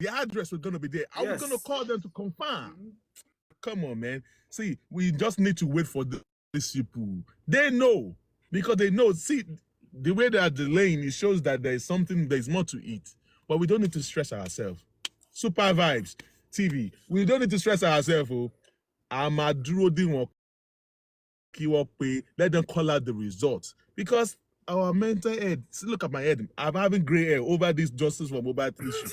The address was going to be there. Are we going to call them to confirm? Come on, man. See, we just need to wait for these people. They know, because they know. See, the way they are delaying, it shows that there is something, there is more to it. But we don't need to stress ourselves. Super Vibes TV. We don't need to stress ourselves. I'm a let them call out the results. Because our mental head, see, look at my head. I'm having gray hair over this justice for mobile issue.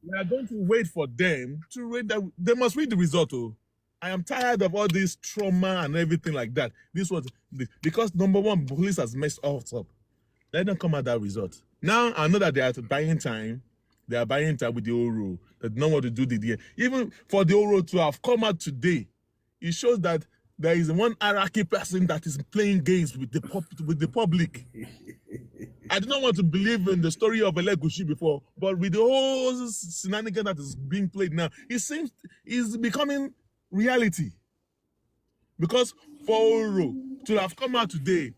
We are going to wait for them to read that. They must read the result. I am tired of all this trauma and everything like that. This was because number one, police has messed us up. Let them come at that result. Now I know that they are buying time. They are buying time with the Oro. They don't want to do the deal. Even for the Oro to have come out today, it shows that there is one hierarchy person that is playing games with the public. I do not want to believe in the story of Elegushi before, but with the whole shenanigan that is being played now, it seems it's becoming reality. Because for Oro to have come out today,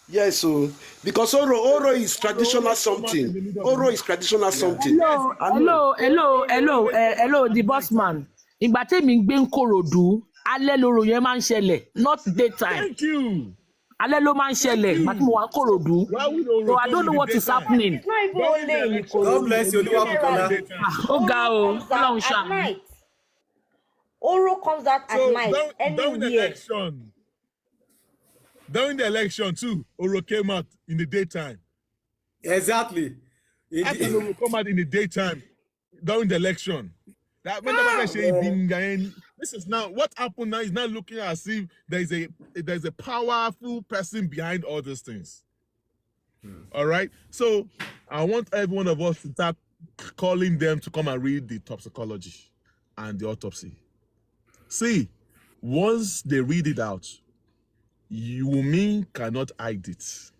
yes, so because Oro is traditional something. Oro is traditional something. Hello, the boss man. Ìgbà tèmi ń gbé ń Kòròdú, alẹ́ loro yẹn máa ń ṣẹlẹ̀, not daytime. Thank you. Alẹ́ ló máa ń ṣẹlẹ̀, ìgbà tí mo wà Kòròdú. So I don't know what is happening. It's not even only in Korodu. God bless you, Oluwabukola. Ó ga o, Ọlọ́run At ṣàánú. night. Oro comes out at night. During the election too, Oro came out in the daytime. Exactly. After Oro come out in the daytime during the election. That this is now what happened now is now looking as if there's a powerful person behind all these things. All right. So I want every one of us to start calling them to come and read the toxicology and the autopsy. See, once they read it out, Wunmi cannot hide it.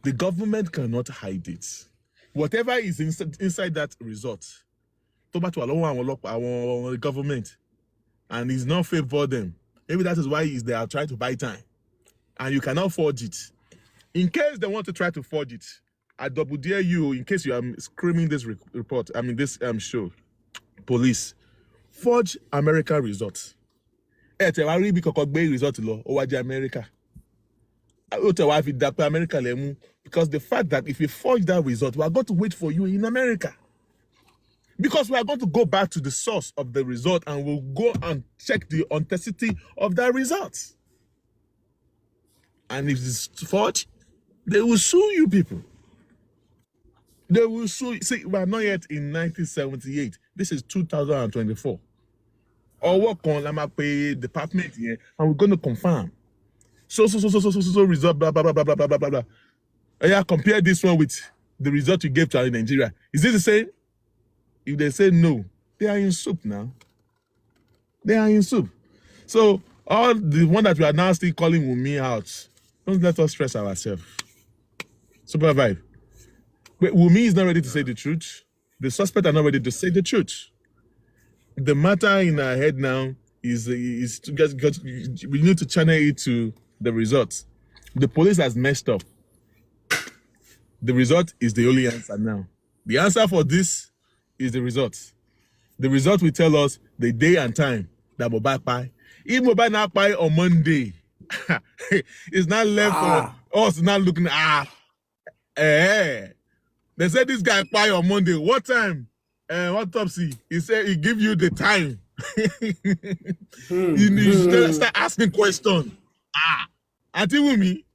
The government cannot hide it. Whatever is inside that result, our government, and is not favor them. Maybe that is why they are trying to buy time, and you cannot forge it. In case they want to try to forge it, I double dare you. In case you are screaming this report, I mean this show, police, forge American results. Result America. Because the fact that if you forge that result, we are going to wait for you in America. Because we are going to go back to the source of the result and we'll go and check the authenticity of that result. And if it's forged, they will sue you people. They will sue. See, we are not yet in 1978. This is 2024. Or work on Lamape department here, and we're going to confirm. So result, blah, blah, blah, blah, blah, blah, blah, blah. Yeah, compare this one with the result you gave to Nigeria. Is this the same? If they say no, they are in soup now. They are in soup. So all the one that we are now still calling Wunmi out, don't let us stress ourselves. Super Vibe. But Wunmi is not ready to say the truth. The suspects are not ready to say the truth. The matter in our head now is to get we need to channel it to the results. The police has messed up. The result is the only answer now. The answer for this is the result. The result will tell us the day and time that Mohbad buy. If Mohbad not buy on Monday, it's not left for us not looking They said this guy buy on Monday. What time? What autopsy? He said he give you the time. You start asking questions. Auntie Wunmi,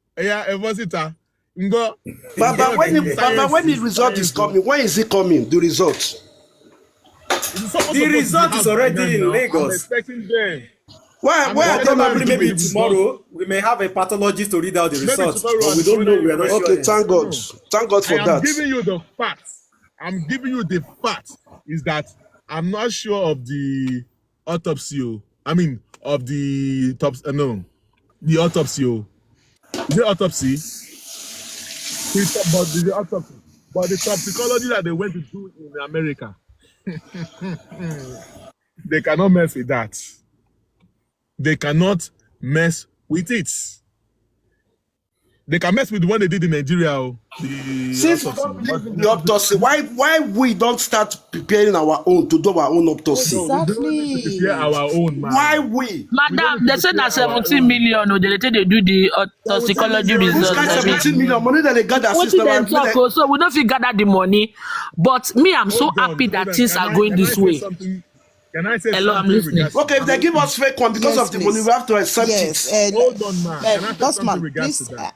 Baba, when the result is coming, when is it coming? The result. The result is already in Lagos. I'm expecting them. Why Probably maybe tomorrow we may have a pathologist to read out the results, but we don't know. We are not sure. Okay, thank God. Thank God for that. I'm giving you the facts. I'm giving you the facts. Is that I'm not sure of the autopsy. I mean, of the the autopsy. The autopsy. But the toxicology that they went to do in America, they cannot mess with that. They cannot mess with it. They can mess with the one they did in Nigeria. Since we don't believe in the autopsy, why we don't start preparing our own to do our own autopsy? Exactly. Prepare our own, man. Why we? Madam, they said that 17 million, they do the toxicology Which results. kind of 17 million money that they gather What system? did they talk? So we don't gather the money. But me, I'm so happy that things are going this way. Can I say Hello, I'm something? listening. Okay, if they give us fake one because Yes, of the money, please. we have to accept Yes. it. Hold on, man. Can I say Bossman, something regards please. to that?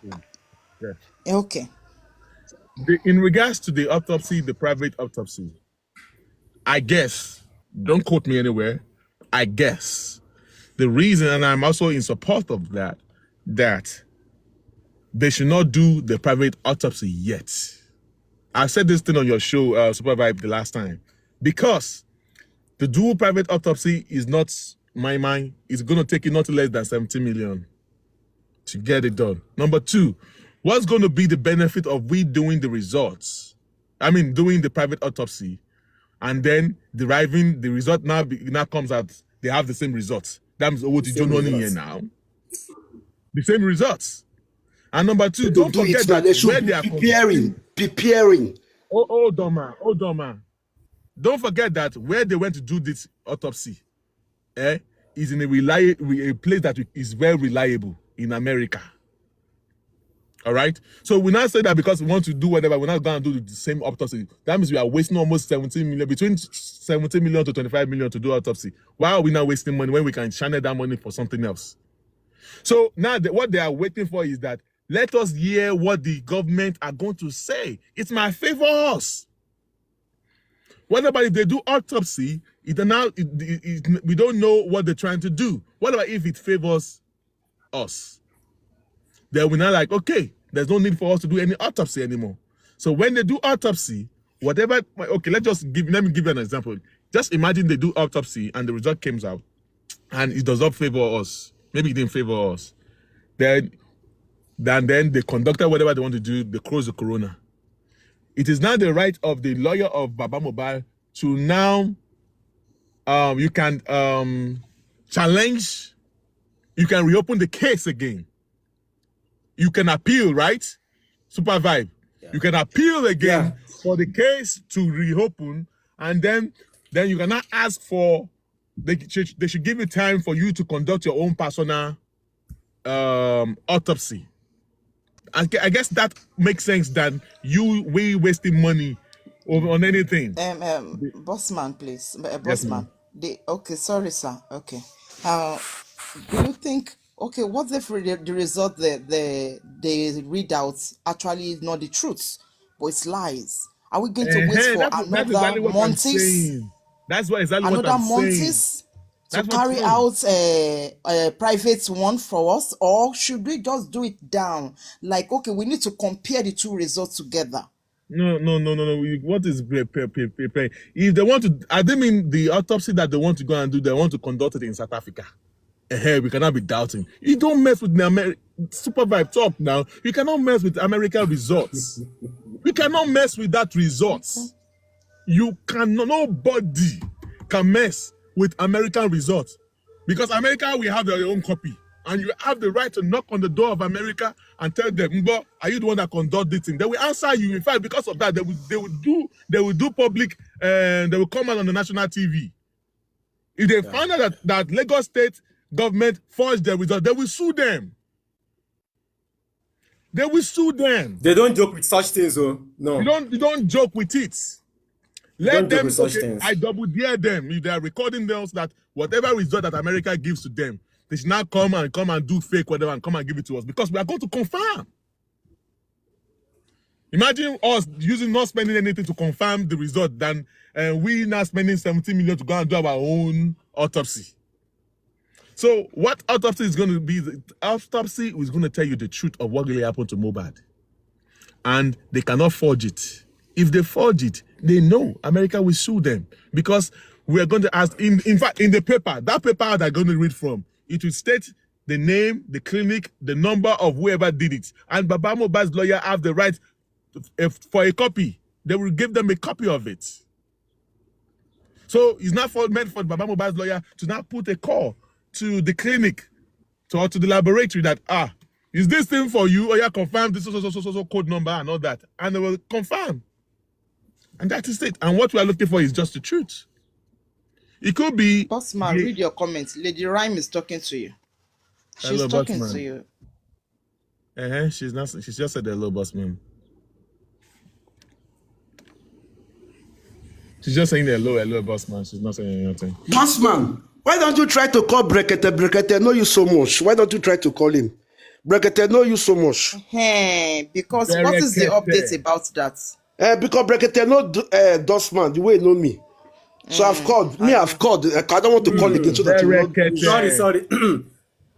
Yeah. Okay. In regards to the autopsy, the private autopsy, I guess, don't quote me anywhere, I guess the reason, and I'm also in support of that they should not do the private autopsy yet. I said this thing on your show, Super Vibe, the last time, because the dual private autopsy is not my mind. It's going to take you not less than 70 million to get it done. Number two, what's going to be the benefit of we doing the results? I mean, doing the private autopsy and then deriving the result now comes out, they have the same results. That's what you don't here now. The same results. And number two, don't forget that where they are preparing. Hold on, man. Don't forget that where they went to do this autopsy, is in a place that is very reliable in America. All right. So we now say that because we want to do whatever, we're not going to do the same autopsy. That means we are wasting almost 17 million, between 17 million to 25 million to do autopsy. Why are we now wasting money when we can channel that money for something else? So now what they are waiting for is that let us hear what the government are going to say. It might favor us. What about if they do autopsy? We don't know what they're trying to do. What about if it favors us? Then we're not like, okay, there's no need for us to do any autopsy anymore. So when they do autopsy, whatever, okay, let me give you an example. Just imagine they do autopsy and the result comes out and it does not favor us. Maybe it didn't favor us. Then they conducted whatever they want to do, they close the corona. It is now the right of the lawyer of Baba Mohbad to now, you can challenge, you can reopen the case again. You can appeal, right? Super Vibe. Yeah. You can appeal again for the case to reopen, and then you cannot ask for, they should give you time for you to conduct your own personal autopsy. I guess that makes sense than we wasting money on anything. Bossman, please. Bossman. Yes, okay, sorry, sir. Okay. Do you think, okay, what if the result, the readouts actually is not the truth, but it's lies? Are we going to wait for another months? That's what exactly what I'm saying. To carry out a private one for us, or should we just do it down? Like, okay, we need to compare the two results together. No. What is preparing? If they want to, I don't mean the autopsy that they want to go and do, they want to conduct it in South Africa. We cannot be doubting. You don't mess with the Super Vibe talk now. You cannot mess with American results. You cannot mess with that results. Okay. You cannot, nobody can mess with American results, because America will have their own copy, and you have the right to knock on the door of America and tell them, Mbo, are you the one that conduct this thing? They will answer you. In fact, because of that, they will do public, and they will come out on the national TV. If they find out that Lagos State government forged their results, they will sue them. They will sue them. They don't joke with such things, though. No. You don't joke with it. Let them, I double dare them. If they are recording those, that whatever result that America gives to them, they should now come and do fake whatever and come and give it to us, because we are going to confirm. Imagine us not spending anything to confirm the result than we now spending 17 million to go and do our own autopsy. So what autopsy is going to be? The autopsy is going to tell you the truth of what really happened to Mohbad. And they cannot forge it. If they forge it, they know America will sue them, because we are going to ask, in fact, in the paper, that paper they're going to read from, it will state the name, the clinic, the number of whoever did it. And Baba Mohbad's lawyer have the right for a copy. They will give them a copy of it. So it's not meant for Baba Mohbad's lawyer to now put a call to the clinic or to the laboratory that, Is this thing for you? Or you confirm this so code number and all that. And they will confirm. And that is it. And what we are looking for is just the truth. It could be... Bossman, read your comments. Lady Rhyme is talking to you. She's hello, talking Bossman. to you. She's not. She's just said hello, Bossman. She's just saying hello, Bossman. She's not saying anything. Bossman, why don't you try to call Brekete? Brekete know you so much. Why don't you try to call him? Brekete know you so much. Hey, because what is the update about that? Because Brekete know Bossman the way he know me. So I've called. I've called. I don't want to call again so that you know. Sorry.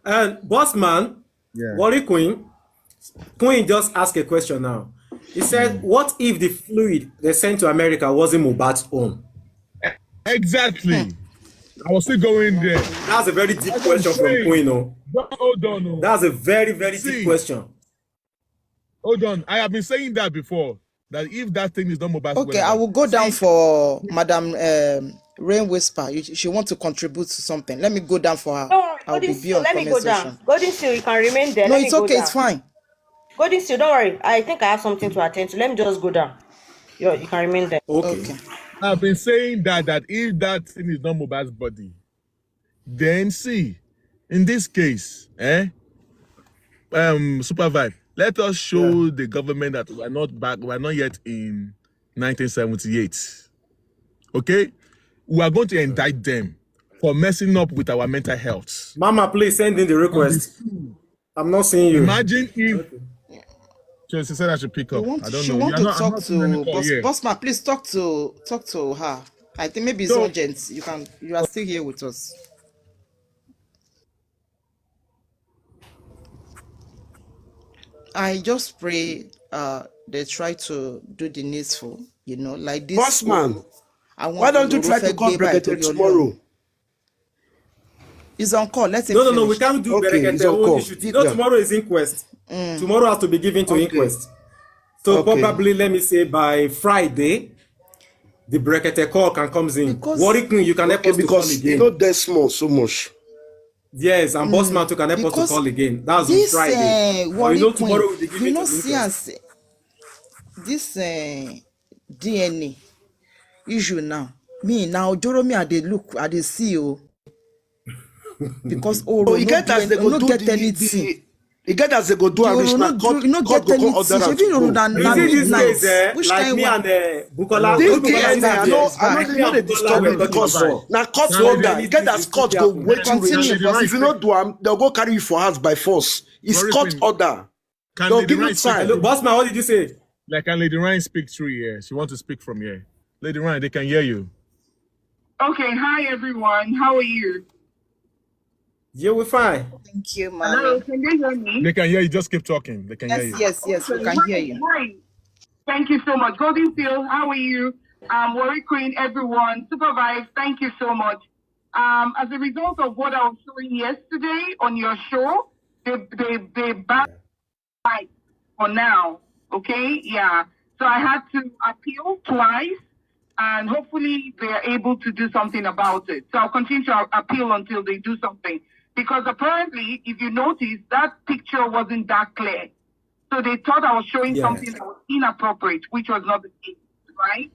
And Bossman, Worry Queen just asked a question now. He said, what if the fluid they sent to America wasn't Mohbad's own? Exactly. I was still going there. That's a very deep question from Queen. Hold on. That's a very, very deep question. Hold on. I have been saying that before. That if that thing is not Mohbad's okay, I will go down for Madam Rain Whisper. She wants to contribute to something. Let me go down for her. No, I'll be beyond let me go down. Golden Seal, you can remain there. No, it's okay. It's fine. Golden Seal, don't worry. I think I have something to attend to. Let me just go down. You can remain there. Okay. I've been saying that if that thing is not Mohbad's body, then see, in this case, Super Vibe, let us show the government that we're not yet in 1978. Okay? We are going to indict them for messing up with our mental health. Mama, please send in the request. I'm not seeing you. Imagine if she said I should pick up. I don't know. She wants to talk to Bossman. Please talk to her. I think maybe it's urgent. You are still here with us. I just pray they try to do the needful, like this. Bossman, why don't you try to call Brekete tomorrow? He's on call. Let him No, we can't do Brekete. Tomorrow is inquest. Tomorrow has to be given to inquest. So probably, let me say, by Friday, the Brekete call can come in. Worry Queen, you can help us to call again. You know Desmond so much. Yes, and Bossman too can help us to call again. That's on Friday. Tomorrow will be given to inquest. This DNA issue now. Joromi, I dey look, I dey see because you get as they go do anything. You get as they go do and reach now. God go call other and like me and Bukola. I know they disturb me because now court order. You get as court go wait to reach. If you not do them, they'll go carry you for house by force. It's court order. They'll give you time. Bossman, what did you say? Like, can Lady Ryan speak through here? She wants to speak from here. Lady Ryan, they can hear you. Okay, hi everyone. How are you? Yeah, we're fine. Thank you, Hello, can you hear me? They can hear you. Just keep talking. They can hear you. Yes, we can hear you. Hi. Thank you so much. Golden Seal, how are you? Worry Queen, everyone. Supervise, thank you so much. As a result of what I was showing yesterday on your show, they banned it for now. Okay, yeah. So I had to appeal twice, and hopefully they're able to do something about it. So I'll continue to appeal until they do something. Because apparently, if you notice, that picture wasn't that clear. So they thought I was showing something that was inappropriate, which was not the case, right?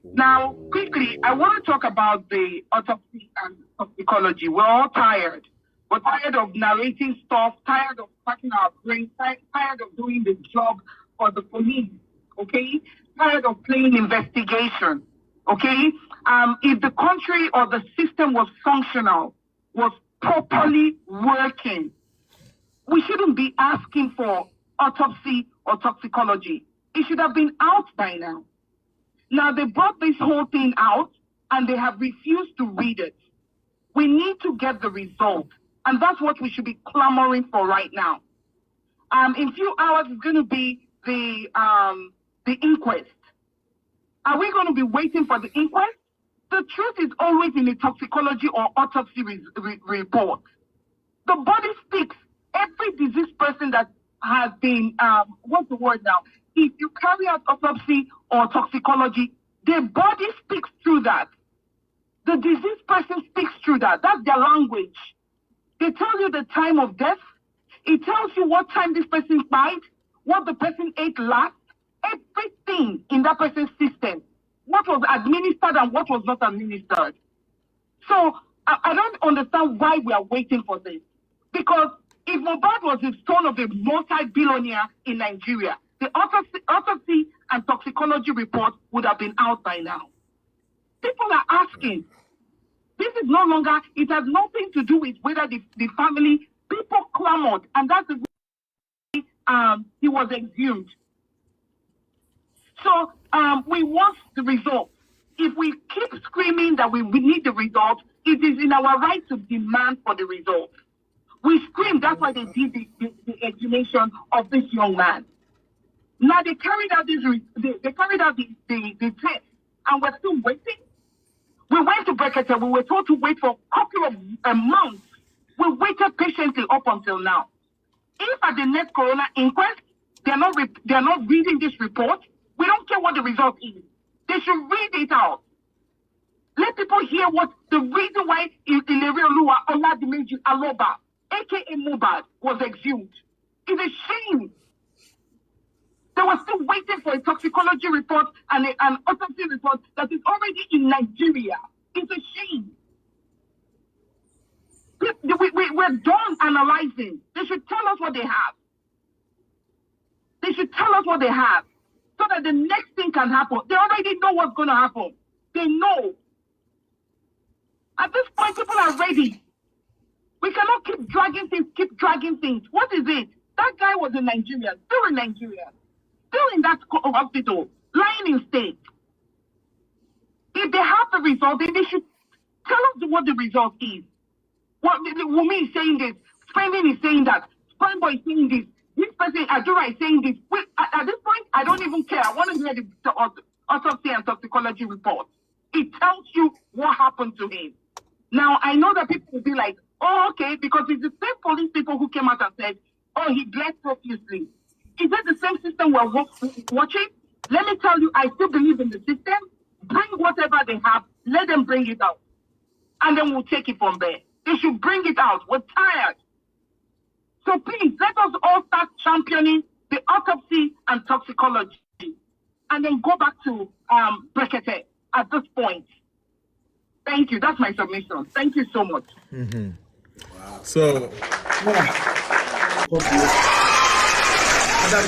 Now, quickly, I want to talk about the autopsy and toxicology. We're all tired. We're tired of narrating stuff, tired of cracking our brains, tired of doing the job for the police, okay? Tired of playing investigation, okay? If the country or the system was functional, was properly working, we shouldn't be asking for autopsy or toxicology. It should have been out by now. Now, they brought this whole thing out and they have refused to read it. We need to get the result. And that's what we should be clamoring for right now. In a few hours, it's going to be the inquest. Are we going to be waiting for the inquest? The truth is always in the toxicology or autopsy report. The body speaks. Every diseased person that has been, what's the word now? If you carry out autopsy or toxicology, the body speaks through that. The diseased person speaks through that. That's their language. They tell you the time of death. It tells you what time this person died, what the person ate last, everything in that person's system, what was administered and what was not administered. So I don't understand why we are waiting for this. Because if Mohbad was the son of a multi-billionaire in Nigeria, the autopsy and toxicology report would have been out by now. People are asking. This is no longer, it has nothing to do with whether the family, people clamored, and that's the way he was exhumed. So we want the result. If we keep screaming that we need the result, it is in our right to demand for the result. We screamed, that's why they did the exhumation of this young man. Now they carried out the test, and we're still waiting. We went to Brekete. We were told to wait for a couple of months. We waited patiently up until now. If at the next coroner inquest, they're not reading this report, we don't care what the result is. They should read it out. Let people hear what the reason why Ilerioluwa Oladimeji Aloba, aka Mohbad, was exhumed. It's a shame. They were still waiting for a toxicology report and an autopsy report that is already in Nigeria. It's a shame. We're done analyzing. They should tell us what they have. They should tell us what they have so that the next thing can happen. They already know what's going to happen. They know. At this point, people are ready. We cannot keep dragging things. What is it? That guy was in Nigeria, still in Nigeria. Still in that hospital, lying in state. If they have the result, then they should tell us what the result is. What Wumi is saying this, Spending is saying that, Springboy is saying this, this person, Adura is saying this. At this point, I don't even care. I want to hear the autopsy and toxicology report. It tells you what happened to him. Now, I know that people will be like, oh, okay, because it's the same police people who came out and said, oh, he bled profusely. Is that the same system we're watching? Let me tell you, I still believe in the system. Bring whatever they have, let them bring it out. And then we'll take it from there. They should bring it out. We're tired. So please, let us all start championing the autopsy and toxicology. And then go back to Brekete at this point. Thank you. That's my submission. Thank you so much. Mm-hmm. Wow. So,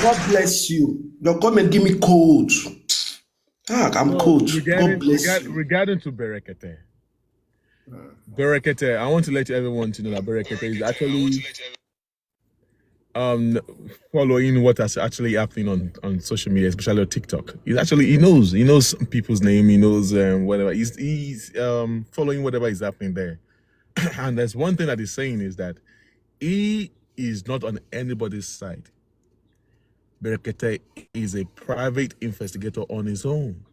God bless you. Don't come and give me cold. I'm cold. God bless you. Regarding to Berekete, I want to let everyone to know that Berekete is actually following what is actually happening on social media, especially on TikTok. He knows people's name, he knows whatever. He's following whatever is happening there. And there's one thing that he's saying is that he is not on anybody's side. Berekete is a private investigator on his own.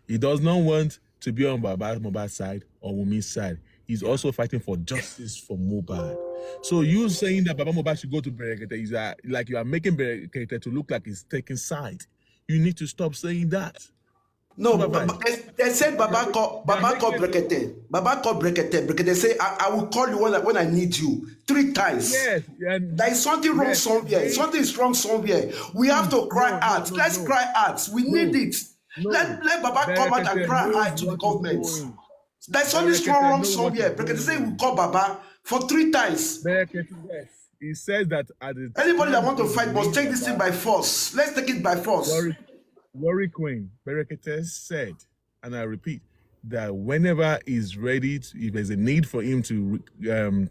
He does not want to be on Mohbad's side or Wumi's side. He's also fighting for justice for Mohbad. So you saying that Baba Mohbad should go to Berekete is like you are making Berekete to look like he's taking side. You need to stop saying that. No, they said Baba called Brekete. Baba called Brekete. Brekete say, I will call you when I need you. 3 times. Yes. There is something wrong somewhere. Something is wrong somewhere. We have to cry out. Let's cry out. We need it. Let Baba come out and cry out to the government. There's something wrong somewhere. Brekete say we call Baba for 3 times. He says that anybody that want to fight must take this thing by force. Let's take it by force. Worry Queen, Berekete said, and I repeat, that whenever he's ready, if there's a need for him to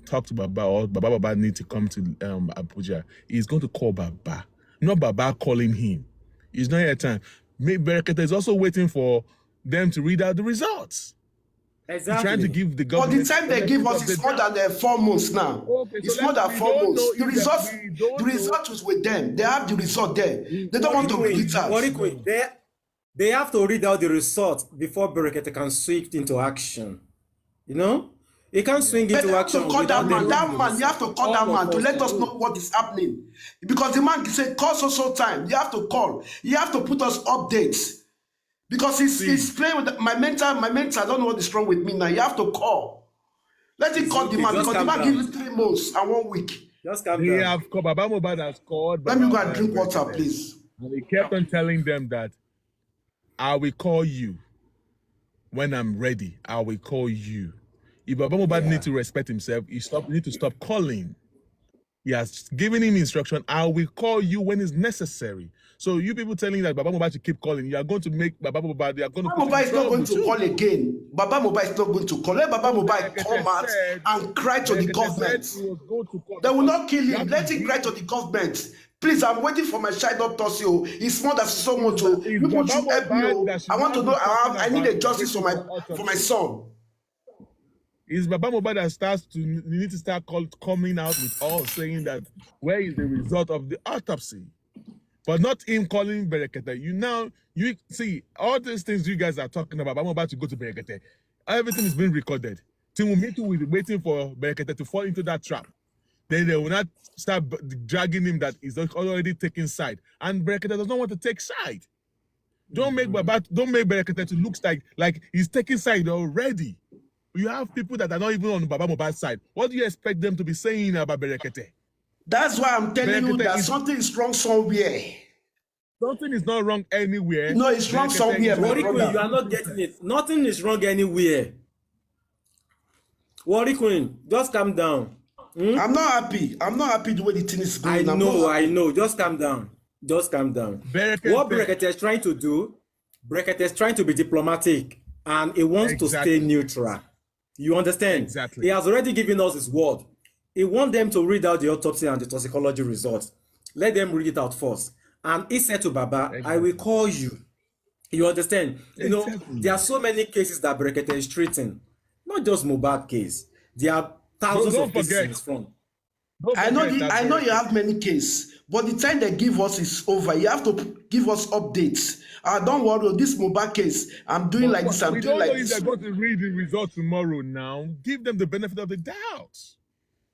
talk to Baba or Baba need to come to Abuja, he's going to call Baba, not Baba calling him. It's not yet time. Berekete is also waiting for them to read out the results. Exactly. He's trying to give the government. But the time they give us is more than 4 months now. Okay, it's more than 4 months. The result was with them. They have the result there. They don't want to read it out. They have to read out the result before Berekete can swing into action. You know? He can't swing into action. You have to call that man. You have to call that man to let us know what is happening. Because the man said, call so time. You have to call. You have to put us updates. Because he's playing with my mental. I don't know what is wrong with me now. You have to call. Let it call the man. Because the man gives you 3 months and 1 week. Just calm They down. have called, Baba Mohbad has called. Let me go Baba and drink water, Berekete. please. And he kept on telling them that I will call you when I'm ready. I will call you. If Baba Mohbad needs to respect himself, he need to stop calling. He has given him instruction. I will call you when it's necessary. So you people telling that Baba Mohbad should keep calling, you are going to make Baba Mohbad. You are going to. Baba Mohbad is not going to call again. Baba Mohbad is not going to call. Let Baba Mohbad come out and cry to the government. They will not kill him. Let him cry to the government. Please, I'm waiting for my child autopsy. It's more than so much. People should help me. I want to know. I need a justice for my son. It's Baba Mohbad that need to start coming out with all saying that where is the result of the autopsy, but not him calling Berekete. You see all these things you guys are talking about. I'm about to go to Berekete. Everything is being recorded. Timumitu will be waiting for Berekete to fall into that trap. Then they will not start dragging him that he's already taking side, and Berekete does not want to take side. Don't make Berekete to look like he's taking side already. You have people that are not even on Baba Mohbad's side. What do you expect them to be saying about Berekete? That's why I'm telling you that something is wrong somewhere. Something is not wrong anywhere. No, it's wrong somewhere, my Worry brother. Queen, you are not getting it. Nothing is wrong anywhere. Worry Queen, just calm down. I'm not happy. I'm not happy the way the thing is going. I know. Just calm down. Just calm down. What Berekete is trying to do, Berekete is trying to be diplomatic, and he wants to stay neutral. You understand? Exactly. He has already given us his word. He wants them to read out the autopsy and the toxicology results. Let them read it out first. And he said to Baba, I will call you. You understand? You know, there are so many cases that Berekete is treating. Not just Mohbad case. There are thousands of cases in his front. I know you have many cases, but the time they give us is over. You have to give us updates. Don't worry, this Mohbad case, I'm doing like this, I'm doing like this. They're going to read the results tomorrow now. Give them the benefit of the doubt.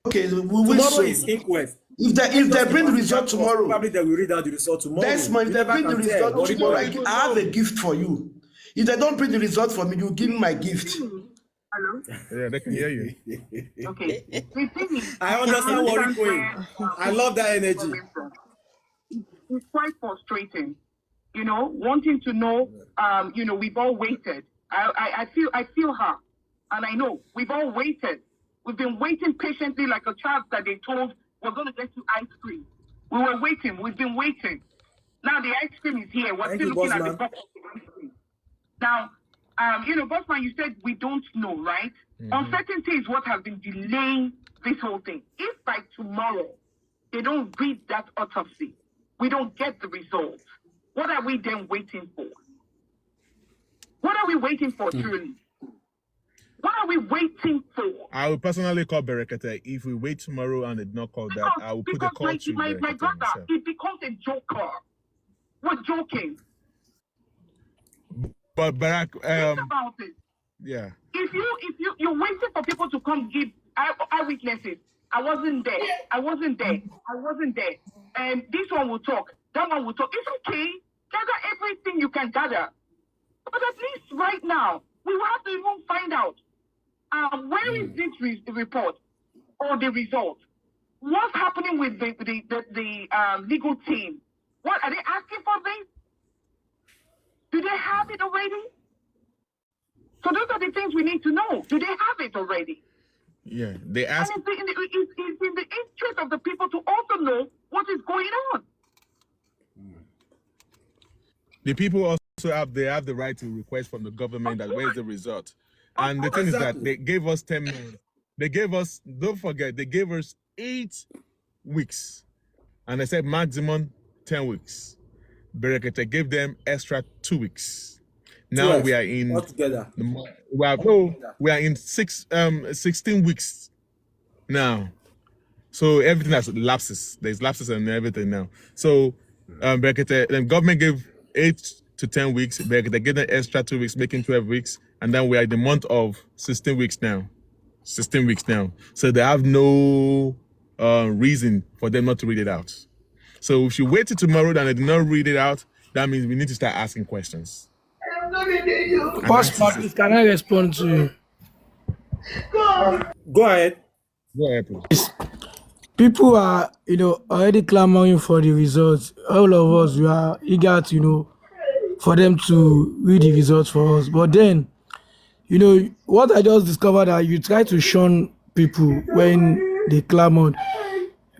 Okay, we will tomorrow is inquest. If they bring the result tomorrow, probably they will read out the result tomorrow. That's my, if they bring the result tomorrow, I have a gift for you. If they don't bring the result for me, you give me my gift. Hello? Yeah, they can hear you. Okay. The thing is, I understand what you're going. I love that energy. It's quite frustrating, you know, wanting to know, you know, we've all waited. I feel her, and I know we've all waited. We've been waiting patiently like a child that they told we're going to get you ice cream. We were waiting. We've been waiting. Now the ice cream is here. We're still looking at the box of ice cream. Now, you know, Bossman, you said we don't know, right? Uncertainty is what has been delaying this whole thing. If by tomorrow they don't read that autopsy, we don't get the results, what are we then waiting for? What are we waiting for, truly? What are we waiting for? I will personally call Berekete. If we wait tomorrow and they did not call that, I will put the call to my Berekete brother, himself. it becomes a joker. We're joking. But Barack, Think about it. yeah. If you're waiting for people to come give eyewitnesses, I wasn't there. And this one will talk, that one will talk. It's okay. Gather everything you can gather. But at least right now, we will have to even find out where is this report or the result? What's happening with the legal team? What are they asking for this? Do they have it already? So those are the things we need to know. Do they have it already? Yeah, they ask. And it's in the interest of the people to also know what is going on. The people also have the right to request from the government that where's the result. And the thing is that they gave us 10 months. They gave us, don't forget, they gave us 8 weeks. And they said maximum 10 weeks. Berekete gave them extra 2 weeks. Now we are in altogether. We are in 16 weeks now. So everything has lapses. There's lapses and everything now. So Berekete, the government gave 8 to 10 weeks. Berekete gave them extra 2 weeks, making 12 weeks. And then we are in the month of 16 weeks now. 16 weeks now. So they have no reason for them not to read it out. So if you wait till tomorrow and they do not read it out, that means we need to start asking questions. Boss, please, can I respond to you? Go ahead. Go ahead, please. people are, already clamoring for the results. All of us, we are eager to, for them to read the results for us. But then, what I just discovered that you try to shun people when they clamored.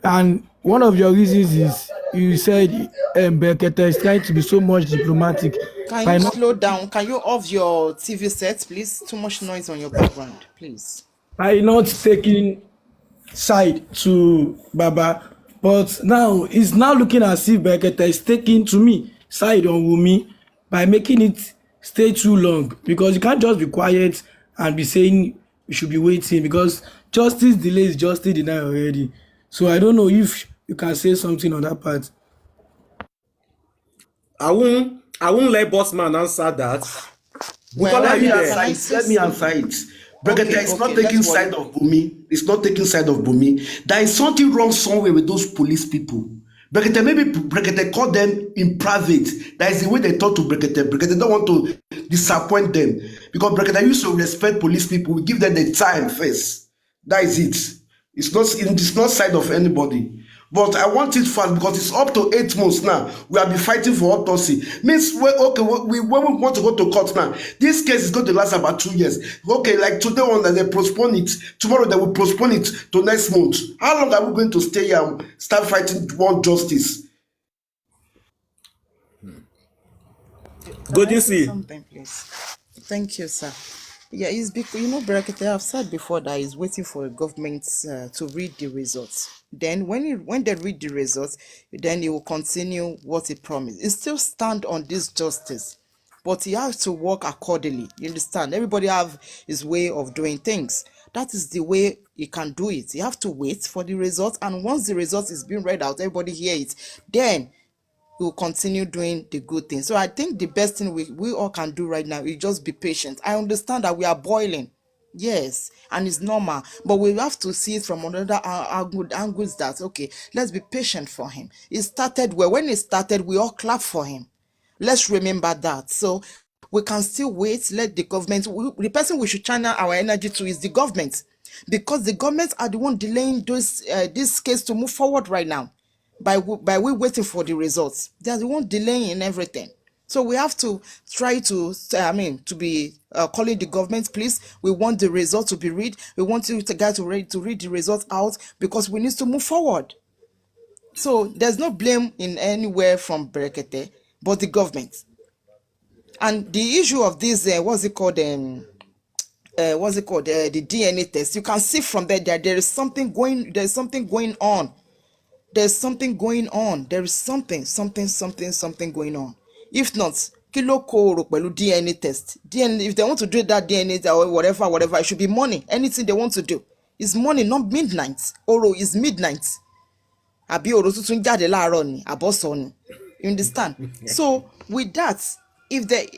And one of your reasons is you said Bekete is trying to be so much diplomatic. Can you slow down? Can you off your TV set, please? Too much noise on your background, please. By not taking side to Baba, but now it's now looking as if Bekete is taking, to me, side on Wumi by making it stay too long, because you can't just be quiet and be saying we should be waiting, because justice delay is justice denied already. So I don't know if you can say something on that part. I won't let Bossman answer that. Well, let me answer it. Brekete is not taking side of Bumi. It's not taking side of Bumi. There is something wrong somewhere with those police people. Maybe Brekete call them in private. That is the way they talk to Brekete. Brekete don't want to disappoint them, because Brekete used to respect police people. We give them the time first. That is it. It's not side of anybody. But I want it fast, because it's up to 8 months now. We have been fighting for autopsy. Means when we want to go to court now, this case is going to last about 2 years. Okay, like today on, they postpone it. Tomorrow they will postpone it to next month. How long are we going to stay here and start fighting for justice? Go see something, please. Thank you, sir. Yeah, it's because Brekete, I've said before that he's waiting for the government to read the results. Then when they read the results, then he will continue what he promised. He still stand on this justice, but he has to work accordingly. You understand? Everybody have his way of doing things. That is the way he can do it. You have to wait for the results, and once the result is being read out, everybody hear it. Then we will continue doing the good thing. So I think the best thing we all can do right now is just be patient. I understand that we are boiling, yes, and it's normal, but we have to see it from another angles that, okay, let's be patient for him. It started well. When it started, we all clap for him. Let's remember that. So we can still wait. Let the government, the person we should channel our energy to is the government, because the government are the one delaying this case to move forward right now. By we waiting for the results, they're the one delaying everything. So we have to try to be calling the government, please. We want the result to be read. We want you guys to read the results out, because we need to move forward. So there's no blame in anywhere from Brekete, but the government. And the issue of this, the DNA test, you can see from there that there's something going on. There's something going on. There is something going on. If not, DNA test. DNA, if they want to do that DNA or whatever, it should be money. Anything they want to do. It's money, not midnight. Oro is midnight. Abi oro tutun jade laaro ni, aboso ni. You understand? So with that, if they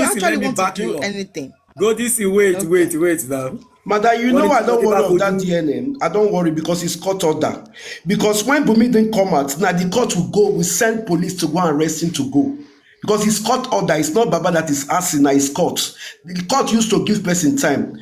actually want to do anything. Go this wait now. Mother, I don't worry of that DNA. I don't worry, because it's court order. Because when Bumi didn't come out, now the court will send police to go and arrest him to go. Because it's court order. It's not Baba that is asking, now it's court. The court used to give person time.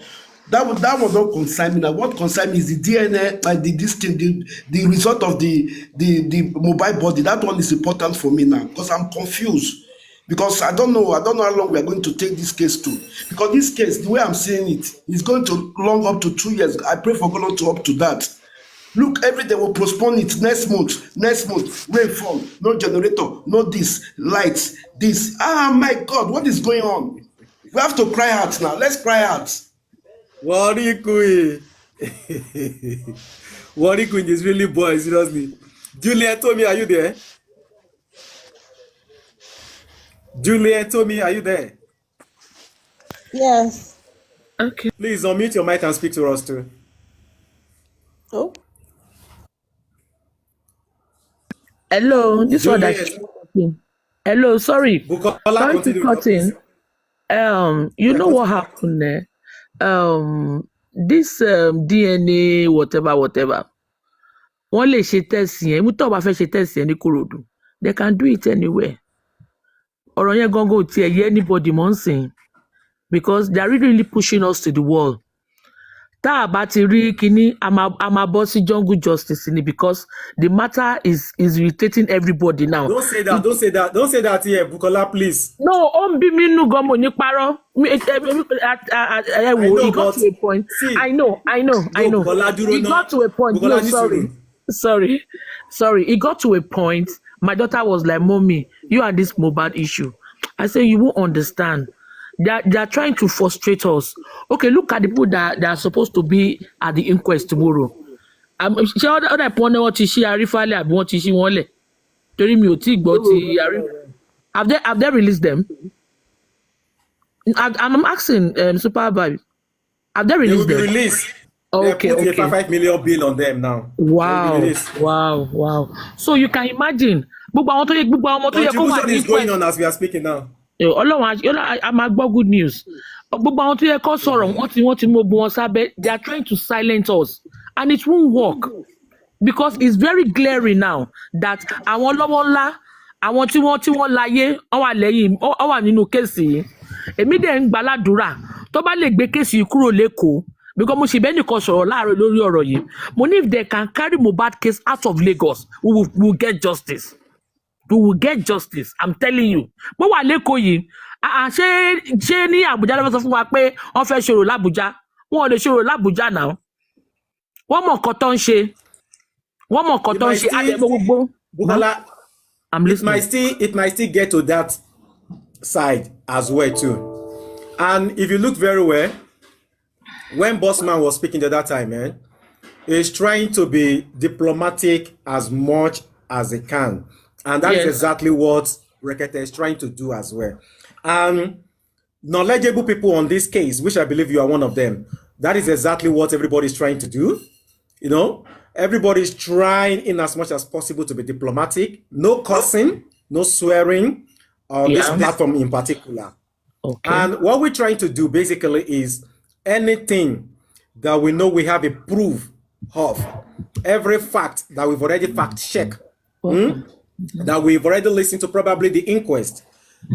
That was not concern me. Now what concern me is the DNA and the result of the mobile body. That one is important for me now, because I'm confused. Because I don't know how long we are going to take this case to. Because this case, the way I'm seeing it, is going to long up to 2 years. I pray for God not to up to that. Look, every day we'll postpone it next month, rainfall, no generator, no this, lights, this. My God, what is going on? We have to cry out now. Let's cry out. Worry Queen is really boy, seriously. Juliet told me, are you there? Juliet told me, are you there? Yes. Okay. Please unmute your mic and speak to us too. Oh. Hello, this one that. Hello, sorry. Sorry to cut in. You know what happened there? This DNA whatever. Wọ́n lè ṣe test yẹn, mú tó bá fẹ́ ṣe test yẹn ní Kòròdú. They can do it anywhere. Ọ̀rọ̀ yẹn gangan ò tiẹ̀ yé anybody mọ́ nsìn, because they are really pushing us to the wall. tá a bá ti rí kinní a máa bọ́ sí jungle justice ni because the matter is irritating everybody now. Don't say that here, Bukola, please. No, ó ń bí mi nínú gan mo ní parọ́. It got to a point. See, I know. It got to a point. No, sorry. It got to a point. My daughter was like, "Mommy, you and this Mohbad issue." I say, "You won't understand. They are trying to frustrate us. Okay, look at the people that are supposed to be at the inquest tomorrow. Ṣé ọ̀dà ìpọ́n náà wọ́n ti ṣí Arífálẹ̀ àbí wọ́n ti ṣí wọ́n lẹ̀? Torí mi ò tí ì gbọ́ ti Have they released them? I'm asking Super Vibe. Have they released them? They will be released. Okay. They put a 5 million bill on them now. Wow. So you can imagine. Contribution is going on as we are speaking now. Ọlọ́run a máa gbọ́ good news. Gbogbo àwọn tó yẹ kó sọ̀rọ̀ wọ́n ti mú wọn sábẹ́. They are trying to silence us and it won't work because it's very glaring now that àwọn lọ́wọ́ ńlá àwọn tí wọ́n láyé wọ́n wà lẹ́yìn wọ́n wà nínú kéèsì yìí. Èmi dẹ̀ ń gbàládùra tó bá lè gbé kéèsì yìí kúrò l'Ékòó because mo ṣe bẹ́ẹ̀ nìkan sọ̀rọ̀ láàárọ̀ lórí ọ̀rọ̀ yìí. Mo ní if they can carry Mohbad case out of Lagos, we will get justice. We will get justice. I'm telling you. Bó wà l'Ékòó yìí, ṣé ní Àbújá ló fẹ́ sọ fún wa pé wọ́n fẹ́ ṣòro l'Àbújá? Wọ́n ò lè ṣòro l'Àbújá náà. Wọ́n mọ̀ nǹkan tó ń ṣe. Bukola, I'm listening. It might still get to that side as well too. And if you look very well, when Bossman was speaking at that time, he's trying to be diplomatic as much as he can. And that is exactly what Brekete is trying to do as well. Knowledgeable people on this case, which I believe you are one of them, that is exactly what everybody is trying to do. You know, everybody is trying in as much as possible to be diplomatic. No cursing, no swearing on this platform in particular. Okay. And what we're trying to do basically is anything that we know we have a proof of, every fact that we've already fact-checked, that we've already listened to probably the inquest,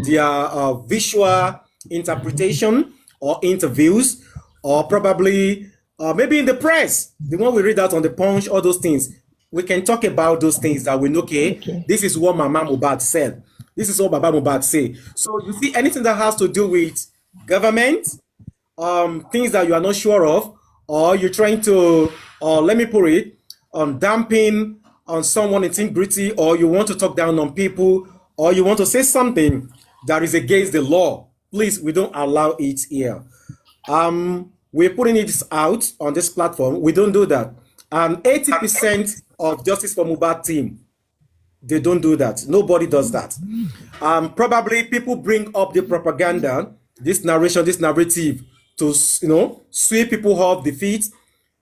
their visual interpretation or interviews, or probably maybe in the press, the one we read out on the Punch, all those things. We can talk about those things that we know, okay, this is what Mama Mohbad said. This is what Baba Mohbad say. So you see anything that has to do with government, things that you are not sure of, or you're trying to, let me put it, damping on someone's integrity, or you want to talk down on people, or you want to say something that is against the law, please, we don't allow it here. We're putting it out on this platform. We don't do that. 80% of Justice for Mohbad team, they don't do that. Nobody does that. Probably people bring up the propaganda, this narration, this narrative, to sweep people off the feet,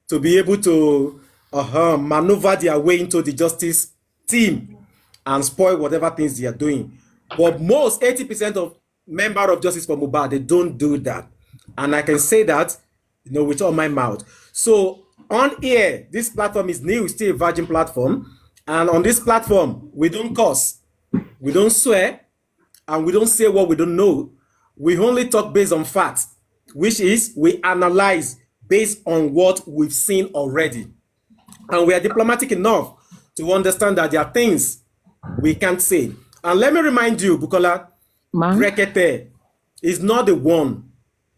to be able to maneuver their way into the justice team and spoil whatever things they are doing. But most 80% of members of Justice for Mohbad, they don't do that. And I can say that, with all my mouth. So on here, this platform is new, still a virgin platform. And on this platform, we don't curse, we don't swear, and we don't say what we don't know. We only talk based on facts, which is we analyze based on what we've seen already. And we are diplomatic enough to understand that there are things we can't say. And let me remind you, Bukola, Brekete is not the one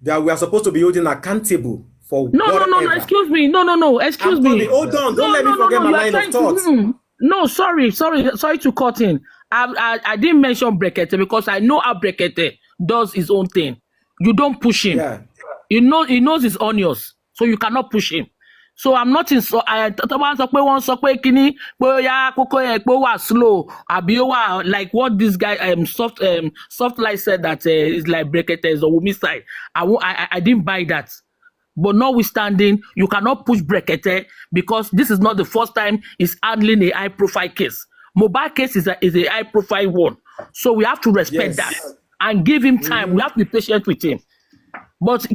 that we are supposed to be holding accountable for. No, excuse me. No, excuse me. Hold on, don't let me forget my line of thought. No, sorry to cut in. I didn't mention Brekete because I know how Brekete does his own thing. You don't push him. Yeah. He knows his onions, so you cannot push him. So I'm not in. So I slow. Like what this guy soft light said that is like Brekete is a woman side. I didn't buy that. But notwithstanding, you cannot push Brekete because this is not the first time he's handling a high-profile case. Mohbad case is a high-profile one. So we have to respect that and give him time. We have to be patient with him. But this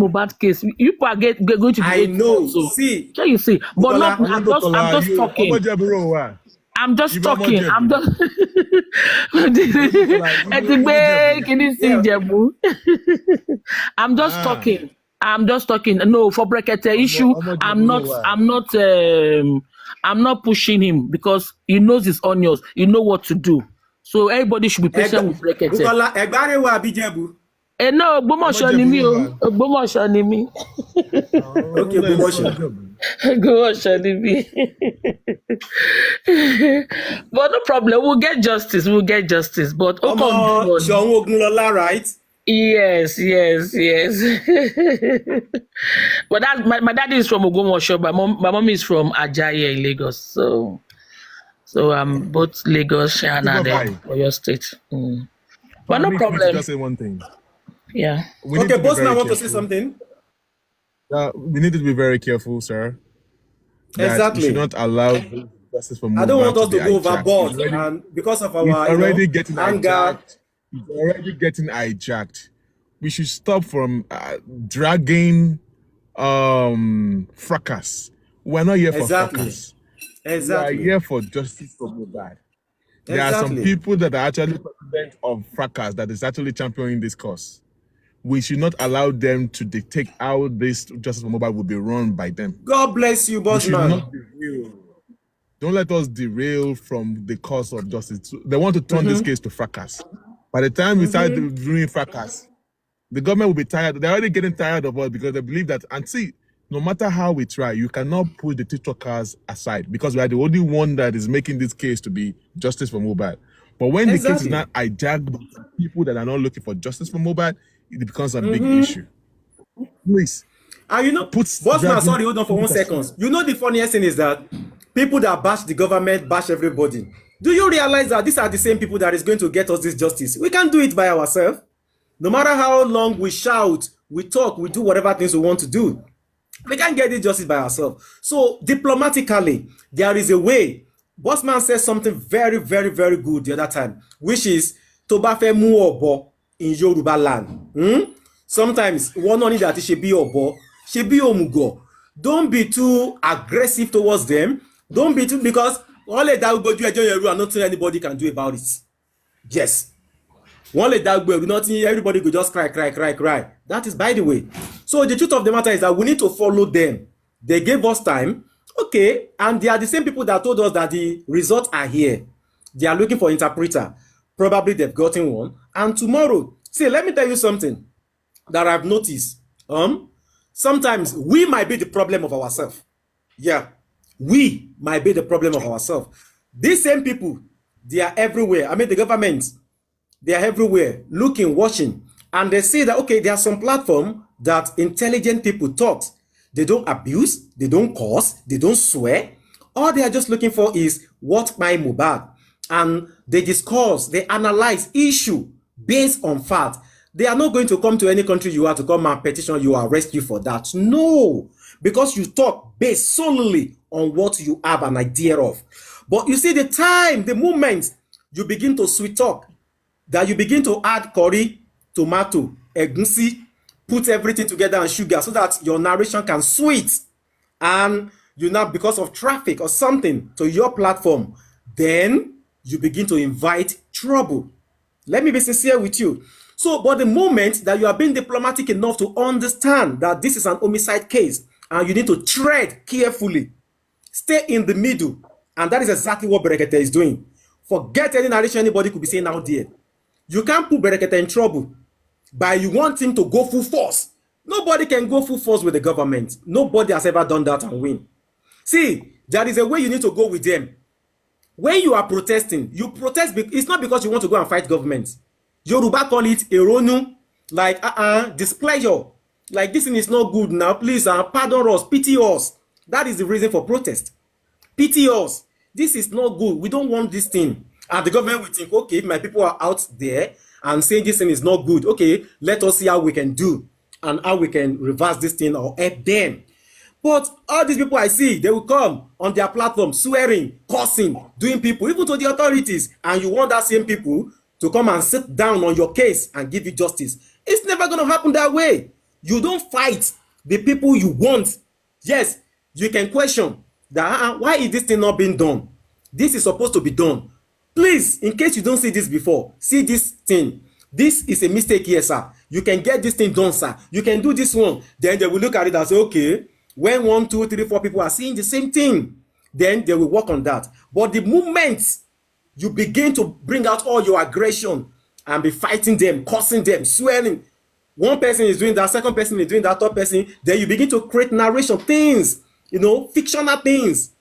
Mohbad case, you are going to be. I know. So, see, so you see, but not. I'm just talking. I'm just Ibo ọmọ talking. I'm Ìjẹ̀bú. just. Ẹ ti gbé kíní sí Yeah. Ìjẹ̀bú. I'm just Ah, talking. I'm just talking. No, for Brekete issue, ọmọ I'm Ìjẹ̀bú ló not. wà. I'm not pushing him because he knows his onions. He know what to do. So everybody should be patient with Brekete. Bukola, Egbarewa Abijebu. No, Ọmọ Ògbómọ̀ṣọ́ ni Ìjẹ̀bú mí ló o. wà. Ògbómọ̀ṣọ́ ni mí. Okay, Bumosho. Ògbómọ̀ṣọ́ ni mí. But no problem. We'll get justice. We'll get justice. But Omo okay. Seun Ogunlola, right? Yes. But that my daddy is from Ogomosho, but my mom is from Ajayi in Lagos. So both Lagos and Supervise. Oyo State. But no Permit me to problem. just say one thing. Yeah. We need Okay, to be boss, now very want to say careful. something. We need to be very careful, sir. That we Exactly. should not allow justice for I don't want Mohbad us to to be go hijacked. overboard, and because of It's our, already getting anger. hijacked. It's already getting hijacked. We should stop from dragging fracas. We're not here for Exactly. fracas. We are Exactly. here for justice for Mohbad. There are some Exactly. people that are actually president of fracas that is actually championing this cause. We should not allow them to dictate how this justice for Mohbad will be run by them. God bless you, We boss should man. not derail. Don't let us derail from the cause of justice. They want to turn this case to fracas. By the time we start doing fracas, the government will be tired. They're already getting tired of us because they believe that, and see, no matter how we try, you cannot push the TikTokers aside because we are the only one that is making this case to be justice for Mohbad. But when the case is Exactly. not hijacked by people that are not looking for justice for Mohbad, it becomes a big issue. Please, And you know, Put boss man, dragging sorry, hold on for 1 second. You know the funniest thing is that people that bash the government bash everybody. Do you realize that these are the same people that is going to get us this justice? We can't do it by ourselves. No matter how long we shout, we talk, we do whatever things we want to do, we can't get this justice by ourselves. So diplomatically, there is a way. Bossman said something very, very, very good the other time, which is tó bá fẹ́ mú ọ̀bọ in Yoruba land. Sometimes one only that should be ọ̀bọ, should be òmùgọ̀. Don't be too aggressive towards them. Don't be too, because wọ́n lè dá gbogbo ojú ẹjọ́ yẹn rú and nothing anybody can do about it. Yes. One let that go, nothing, everybody could just cry. That is by the way. So the truth of the matter is that we need to follow them. They gave us time, okay, and they are the same people that told us that the results are here. They are looking for interpreter. Probably they've gotten one. And tomorrow, see, let me tell you something that I've noticed. Sometimes we might be the problem of ourselves. Yeah, we might be the problem of ourselves. These same people, they are everywhere. I mean, the government, they are everywhere, looking, watching, and they see that, okay, there are some platform that intelligent people talk. They don't abuse, they don't curse, they don't swear. All they are just looking for is what my Mohbad. And they discuss, they analyze issue based on fact. They are not going to come to any country you are to come and petition you, arrest you for that. No, because you talk based solely on what you have an idea of. But you see, the time, the moment you begin to sweet talk, that you begin to add curry, tomato, egusi, put everything together and sugar so that your narration can sweet, and you now, because of traffic or something to your platform, then you begin to invite trouble. Let me be sincere with you. So, but the moment that you are being diplomatic enough to understand that this is an homicide case and you need to tread carefully, stay in the middle, and that is exactly what Berekete is doing. Forget any narration anybody could be saying out there. You can't put Berekete in trouble by you want him to go full force. Nobody can go full force with the government. Nobody has ever done that and win. See, there is a way you need to go with them. When you are protesting, you protest, it's not because you want to go and fight government. Yoruba call it eronu, like displeasure. Like, this thing is not good now, please pardon us, pity us. That is the reason for protest. Pity us. This is not good. We don't want this thing. And the government will think, okay, if my people are out there and saying this thing is not good, okay, let us see how we can do and how we can reverse this thing or help them. But all these people I see, they will come on their platform swearing, cursing, doing people, even to the authorities, and you want that same people to come and sit down on your case and give you justice. It's never going to happen that way. You don't fight the people you want. Yes, you can question that why is this thing not being done? This is supposed to be done. Please, in case you don't see this before, see this thing. This is a mistake here, sir. You can get this thing done, sir. You can do this one. Then they will look at it and say, okay, when 1, 2, 3, 4 people are seeing the same thing, then they will work on that. But the moment you begin to bring out all your aggression and be fighting them, cursing them, swearing, one person is doing that, second person is doing that, third person, then you begin to create narration things, fictional things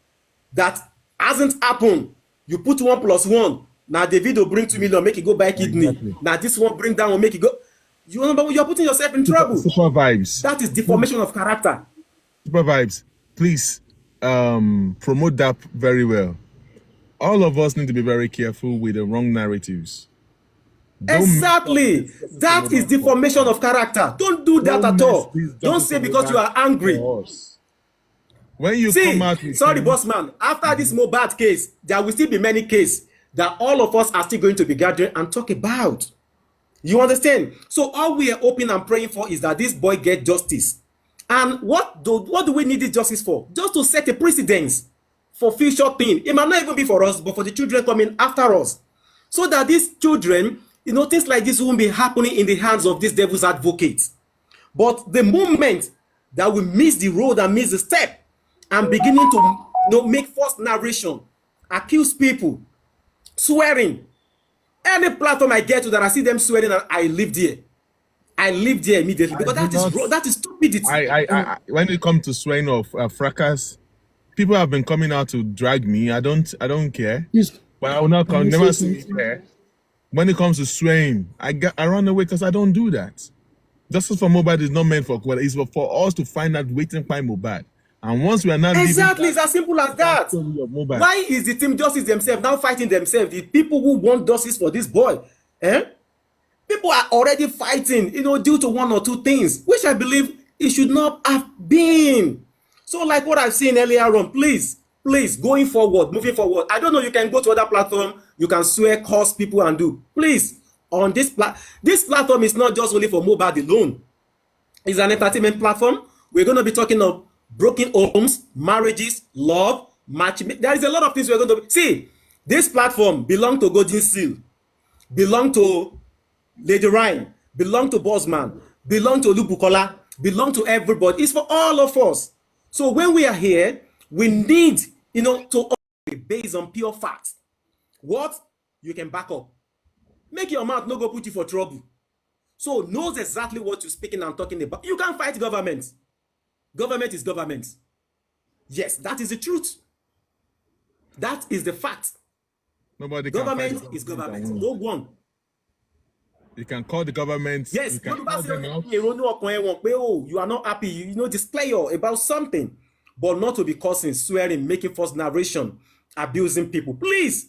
that hasn't happened. You put 1 + 1. Now David will bring 2 million, make it go buy kidney. Exactly. Now this one bring down, make it go. You're putting yourself in trouble. Super vibes. That is deformation of character. Super vibes. Please promote that very well. All of us need to be very careful with the wrong narratives. Exactly. That is deformation of character. Don't do that at all. Don't say because you are angry. When you come out with sorry, boss man, after this Mohbad case, there will still be many cases that all of us are still going to be gathering and talk about. You understand? So all we are hoping and praying for is that this boy get justice. And what do we need this justice for? Just to set a precedence for future things. It might not even be for us, but for the children coming after us. So that these children, things like this won't be happening in the hands of these devil's advocates. But the moment that we miss the road and miss the step and beginning to make false narration, accuse people, swearing, any platform I get to that I see them swearing and I live there. I live there immediately because that is stupidity. When it comes to swearing of fracas, people have been coming out to drag me. I don't care. Yes. But I will not come. Never see me there. When it comes to swearing, I run away because I don't do that. Justice for Mohbad is not meant for Kwela. It's for us to find out waiting by Mohbad. And once we are not exactly, it's as simple as that. Why is the team justice themselves now fighting themselves? The people who want justice for this boy, people are already fighting, due to 1 or 2 things, which I believe it should not have been. So, like what I've seen earlier on, please, going forward, moving forward. I don't know. You can go to other platform. You can swear, curse people, and do. Please, on this platform is not just only for Mohbad alone. It's an entertainment platform. We're going to be talking of broken homes, marriages, love, matchmaking. There is a lot of things we're going to see. This platform belongs to Golden Seal, belong to Lady Ryan, belong to Bossman, belong to Lubukola, belong to everybody. It's for all of us. So when we are here, we need, to be based on pure facts. What you can back up. Make your mouth not go put you for trouble. So knows exactly what you're speaking and talking about. You can't fight government. Government is government. Yes, that is the truth. That is the fact. Nobody government is government. No one. You can call the government. Yes, you can call them out. You are not happy. You display about something, but not to be cursing, swearing, making false narration, abusing people. Please,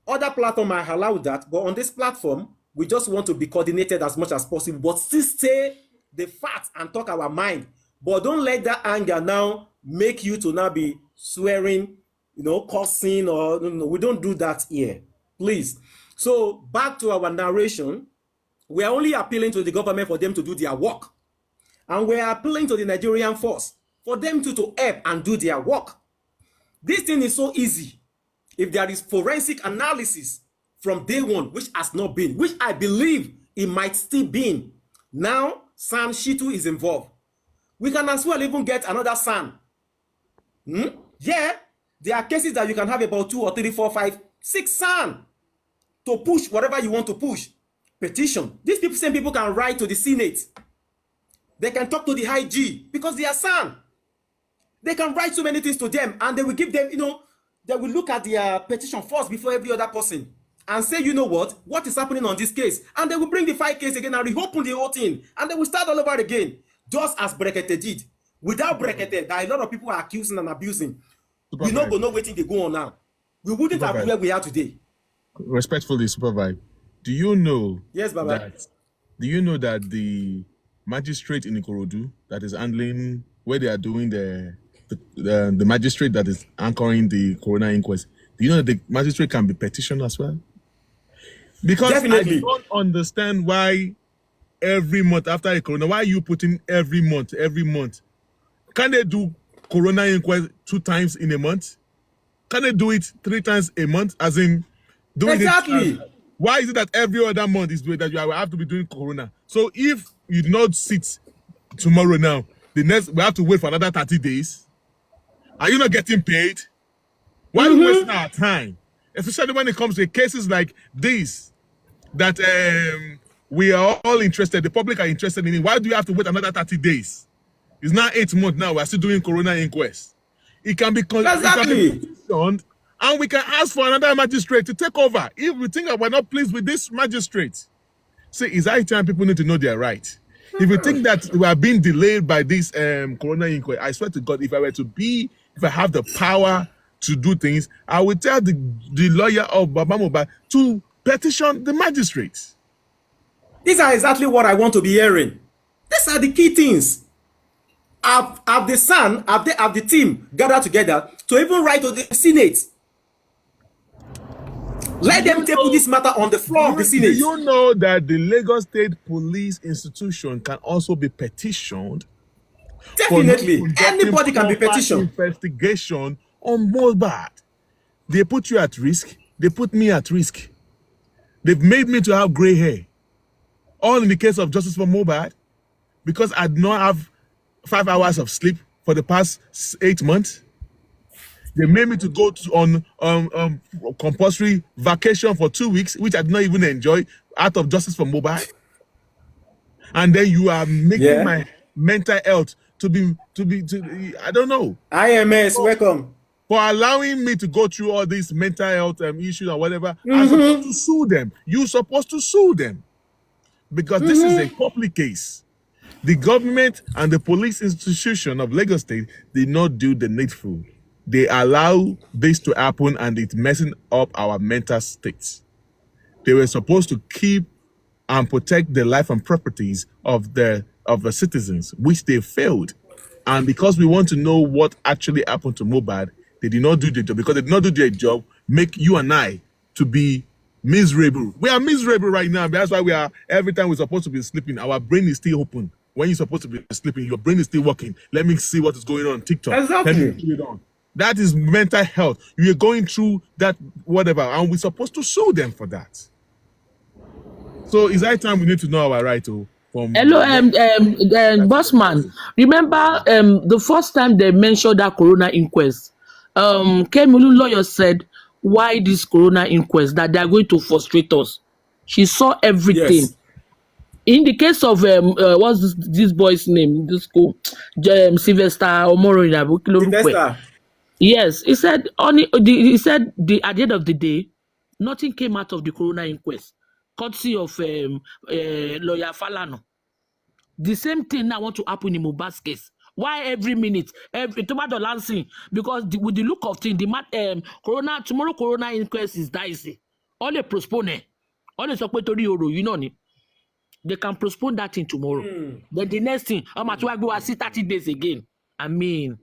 other platform I allow that, but on this platform, we just want to be coordinated as much as possible, but still say the facts and talk our mind. But don't let that anger now make you to now be swearing, cursing, or no, we don't do that here. Please. So back to our narration. We are only appealing to the government for them to do their work. And we are appealing to the Nigerian force for them to help and do their work. This thing is so easy. If there is forensic analysis from day one, which has not been, which I believe it might still be. Now, Sam Shitu is involved. We can as well even get another Sam. Yeah, there are cases that you can have about 2 or 3, 4, 5, 6 Sam to push whatever you want to push. Petition. These same people can write to the Senate. They can talk to the IG because they are Sam. They can write so many things to them and they will give them, they will look at their petition first before every other person and say, what is happening on this case? And they will bring the 5 case again and reopen the whole thing. And they will start all over again, just as Brekete did. Without Brekete, there are a lot of people are accusing and abusing. We not go know waiting they go on now. We wouldn't have where we are today. Respectfully, Supervisor, do you know? Yes, Baba. Do you know that the magistrate in Ikorodu that is handling where they are doing the magistrate that is anchoring the coroner inquest? Do you know that the magistrate can be petitioned as well? Because definitely. I don't understand why every month after a coroner, why are you putting every month? Can they do coroner inquest 2 times in a month? Can they do it 3 times a month? As in, doing Exactly. it. Why is it that every other month is that you have to be doing corona? So if you do not sit tomorrow now, the next we have to wait for another 30 days. Are you not getting paid? Why are we wasting our time? Especially when it comes to cases like this, that we are all interested, the public are interested in it. Why do you have to wait another 30 days? It's now 8 months now. We're still doing corona inquest. It can be petitioned, and we can ask for another magistrate to take over if we think that we're not pleased with this magistrate. See, it's high time people need to know their right. If you think that we are being delayed by this corona inquest, I swear to God, if I have the power to do things, I will tell the lawyer of Baba Mohbad to petition the magistrates. These are exactly what I want to be hearing. These are the key things. Have the team gathered together to even write to the Senate. Let them table this matter on the floor of the Senate. Do you know that the Lagos State Police Institution can also be petitioned? Definitely. Anybody can be petitioned. Investigation on Mohbad. They put you at risk. They put me at risk. They've made me to have gray hair. All in the case of Justice for Mohbad, because I did not have 5 hours of sleep for the past 8 months. They made me to go on compulsory vacation for 2 weeks, which I did not even enjoy, out of Justice for Mohbad. And then you are making my mental health to be I don't know. IMS, welcome. For allowing me to go through all these mental health issues or whatever, I'm supposed to sue them. You're supposed to sue them. Because this is a public case. The government and the police institution of Lagos State did not do the needful. They allow this to happen, and it's messing up our mental states. They were supposed to keep and protect the life and properties of the citizens, which they failed. And because we want to know what actually happened to Mohbad, they did not do their job. Because they did not do their job, make you and I to be miserable. We are miserable right now. That's why we are, every time we're supposed to be sleeping, our brain is still open. When you're supposed to be sleeping, your brain is still working. Let me see what is going on TikTok. Exactly. Let me put it on. That is mental health. You are going through that, whatever, and we're supposed to sue them for that. So it's high time we need to know our right to. Hello, Bossman. Remember, the first time they mentioned that corona inquest, Kemulu lawyer said, why this corona inquest, that they are going to frustrate us. She saw everything. Yes. In the case of what's this boy's name in this school, Sylvester Omoro Sylvester. Yes, he said at the end of the day, nothing came out of the corona inquest, courtesy of lawyer Falano. The same thing now want to happen in Mohbad's case. Why every minute, every tomato lancing? Because with the look of things, tomorrow corona inquest is dicey. All they postpone it. All they support to you know ni. They can postpone that thing tomorrow. Then the next thing, I'm at work, go see 30 days again. I mean,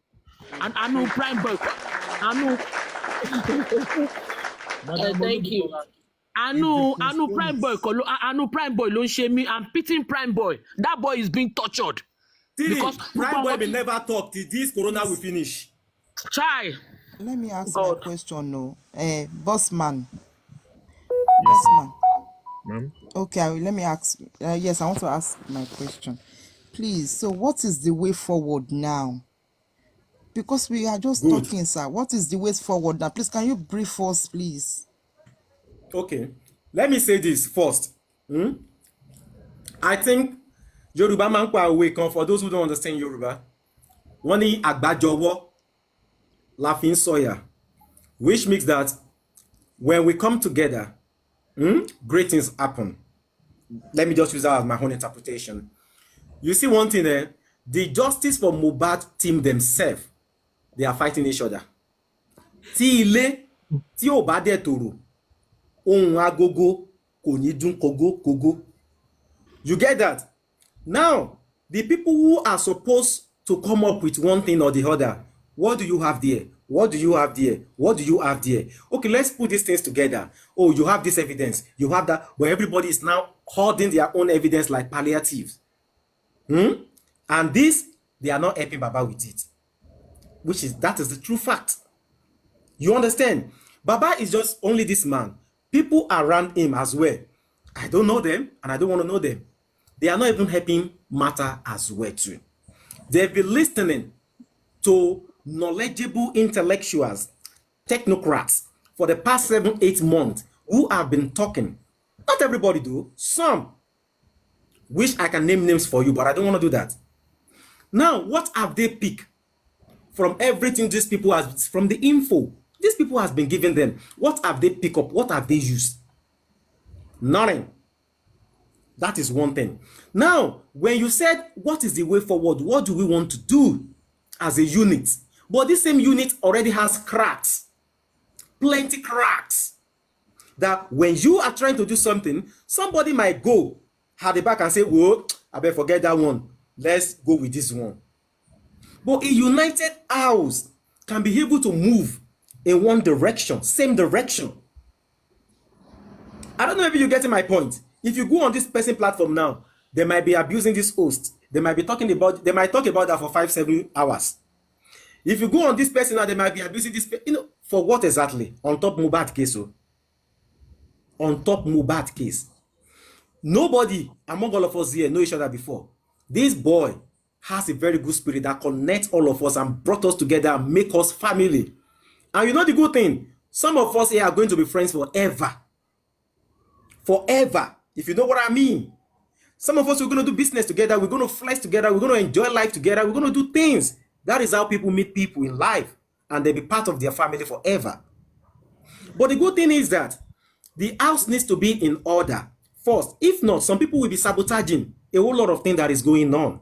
and I know Prime Boy. I know. Thank you. I know Prime Boy. I know Prime Boy. Don't shame me. I'm pitying Prime Boy. That boy is being tortured. Because Prime Boy will never talk till this corona will finish. Try. Let me ask my question, no. Bossman. Yes, Bossman. ma'am. Okay, let me ask. Yes, I want to ask my question. Please, so what is the way forward now? Because we are just talking, sir. What is the way forward now? Please, can you brief us, please? Okay, let me say this first. I think Yoruba man kwa awaken, for those who don't understand Yoruba. Wọ́n ní àgbájọwọ́ la fi ń sọ̀yà, which means that when we come together, great things happen. Let me just use that as my own interpretation. You see one thing there, the Justice for Mohbad team themselves, they are fighting each other. Tí ilé tí ò bá dẹ̀ tòrò, ohun agogo kò ní dún kogo. You get that? Now, the people who are supposed to come up with one thing or the other, what do you have there? What do you have there? What do you have there? Okay, let's put these things together. Oh, you have this evidence. You have that. But everybody is now holding their own evidence like palliatives. And this, they are not helping Baba with it. That is the true fact. You understand? Baba is just only this man. People around him as well. I don't know them and I don't want to know them. They are not even helping matter as well too. They've been listening to knowledgeable intellectuals, technocrats for the past 7-8 months who have been talking. Not everybody do, some. Wish I can name names for you, but I don't want to do that. Now, what have they picked from everything these people has, from the info these people has been giving them? What have they picked up? What have they used? Nothing. That is one thing. Now, when you said, what is the way forward? What do we want to do as a unit? But this same unit already has cracks, plenty cracks, that when you are trying to do something, somebody might go at the back and say, whoa, I better forget that one. Let's go with this one. But a united house can be able to move in one direction, same direction. I don't know if you're getting my point. If you go on this person platform now, they might be abusing this host. They might be talking about, they might talk about that for 5-7 hours. If you go on this person now, they might be abusing this, for what exactly? On top Mohbad case, so. On top Mohbad case. Nobody among all of us here know each other before. This boy has a very good spirit that connects all of us and brought us together and make us family. And you know the good thing? Some of us here are going to be friends forever. Forever. If you know what I mean. Some of us are going to do business together. We're going to flex together. We're going to enjoy life together. We're going to do things. That is how people meet people in life. And they'll be part of their family forever. But the good thing is that the house needs to be in order first. If not, some people will be sabotaging a whole lot of things that is going on.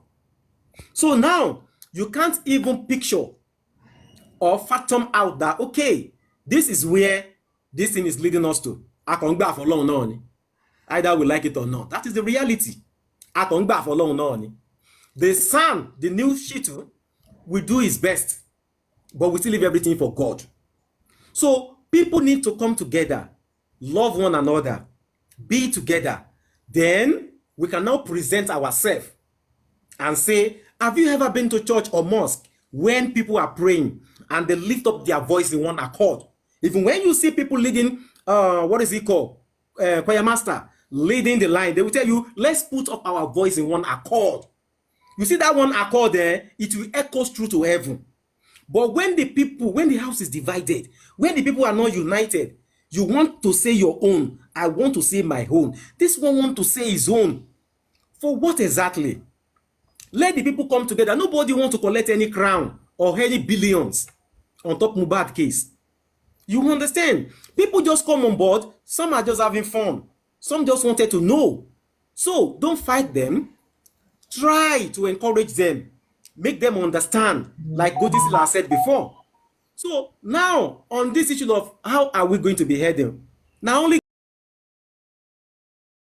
So now, you can't even picture or fathom out that, okay, this is where this thing is leading us to. Either we like it or not. That is the reality. The son, the new Shitu, will do his best, but we still leave everything for God. So people need to come together, love one another, be together. Then we can now present ourselves and say, have you ever been to church or mosque when people are praying and they lift up their voice in one accord? Even when you see people leading, what is it called? Choir master leading the line, they will tell you, let's put up our voice in one accord. You see that one accord there, it will echo through to heaven. But when the people, when the house is divided, when the people are not united, you want to say your own. I want to say my own. This one want to say his own. For what exactly? Let the people come together. Nobody wants to collect any crown or any billions on top Mohbad case. You understand? People just come on board. Some are just having fun. Some just wanted to know. So don't fight them. Try to encourage them. Make them understand, like Godisila said before. So now, on this issue of how are we going to be heading, now only